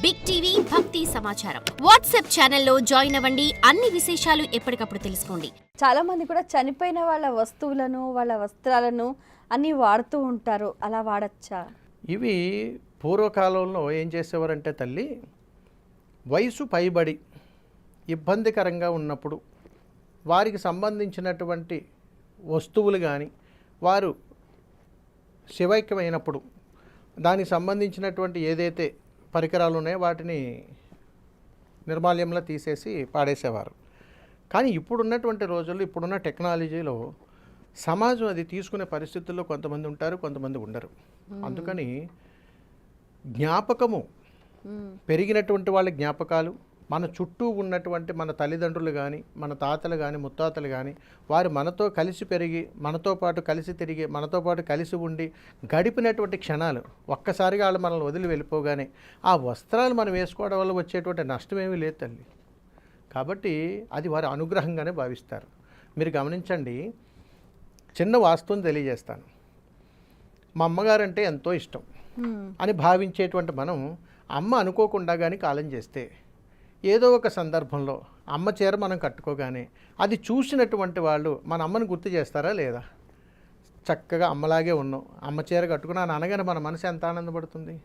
Big TV భక్తి సమాచారం WhatsApp ఛానల్లో జాయిన్ అవ్వండి. అన్ని విశేషాలు ఎప్పటికప్పుడు తెలుసుకోండి. చాలా మంది కూడా చనిపోయిన వాళ్ళ వస్తువులను వాళ్ళ వస్త్రాలను అన్ని వాడుతూ ఉంటారు. అలా వాడచ్చా? ఇవి పూర్వకాలంలో ఏం చేసేవారంటే తల్లి, వయసు పైబడి ఇబ్బందికరంగా ఉన్నప్పుడు వారికి సంబంధించినటువంటి వస్తువులు కానీ, వారు శివైక్యమైనప్పుడు దానికి సంబంధించినటువంటి ఏదైతే పరికరాలు ఉన్నాయో వాటిని నిర్మాల్యంలో తీసేసి పాడేసేవారు. కానీ ఇప్పుడున్నటువంటి రోజుల్లో, ఇప్పుడున్న టెక్నాలజీలో సమాజం అది తీసుకునే పరిస్థితుల్లో కొంతమంది ఉంటారు, కొంతమంది ఉండరు. అందుకని జ్ఞాపకము పెరిగినటువంటి వాళ్ళ జ్ఞాపకాలు, మన చుట్టూ ఉన్నటువంటి మన తల్లిదండ్రులు కానీ, మన తాతలు కానీ, ముత్తాతలు కానీ, వారు మనతో కలిసి పెరిగి, మనతో పాటు కలిసి తిరిగి, మనతో పాటు కలిసి ఉండి గడిపినటువంటి క్షణాలు ఒక్కసారిగా వాళ్ళు మనల్ని వదిలి వెళ్ళిపోగానే ఆ వస్త్రాలు మనం వేసుకోవడం వల్ల వచ్చేటువంటి నష్టమేమీ లేదు తల్లి. కాబట్టి అది వారి అనుగ్రహంగానే భావిస్తారు. మీరు గమనించండి, చిన్న వాస్తవం తెలియజేస్తాను. మా అమ్మగారంటే ఎంతో ఇష్టం అని భావించేటువంటి మనం అమ్మ అనుకోకుండా కానీ కాలం చేస్తే, ఏదో ఒక సందర్భంలో అమ్మ చీర మనం కట్టుకోగానే అది చూసినటువంటి వాళ్ళు మన అమ్మను గుర్తు చేస్తారా లేదా? చక్కగా అమ్మలాగే ఉన్నాం, అమ్మ చీర కట్టుకున్నాను అనగానే మన మనసు ఎంత ఆనందపడుతుంది.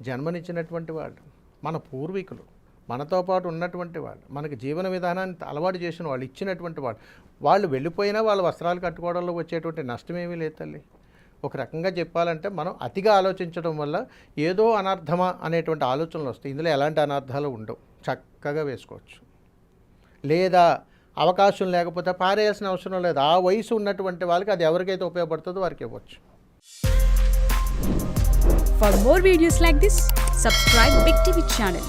జన్మనిచ్చినటువంటి వాళ్ళు, మన పూర్వీకులు, మనతో పాటు ఉన్నటువంటి వాళ్ళు, మనకి జీవన విధానాన్ని అలవాటు చేసిన వాళ్ళు, ఇచ్చినటువంటి వాళ్ళు, వాళ్ళు వెళ్ళిపోయినా వాళ్ళ వస్త్రాలు కట్టుకోవడంలో వచ్చేటువంటి నష్టమేమీ లేదు తల్లి. ఒక రకంగా చెప్పాలంటే మనం అతిగా ఆలోచించడం వల్ల ఏదో అనర్థమా అనేటువంటి ఆలోచనలు వస్తాయి. ఇందులో ఎలాంటి అనర్థాలు ఉండవు, చక్కగా వేసుకోవచ్చు. లేదా అవకాశం లేకపోతే పారేయాల్సిన అవసరం లేదు. ఆ వయసు ఉన్నటువంటి వాళ్ళకి అది ఎవరికైతే ఉపయోగపడుతుందో వారికి ఇవ్వచ్చు. For more videos like this, subscribe Big TV channel.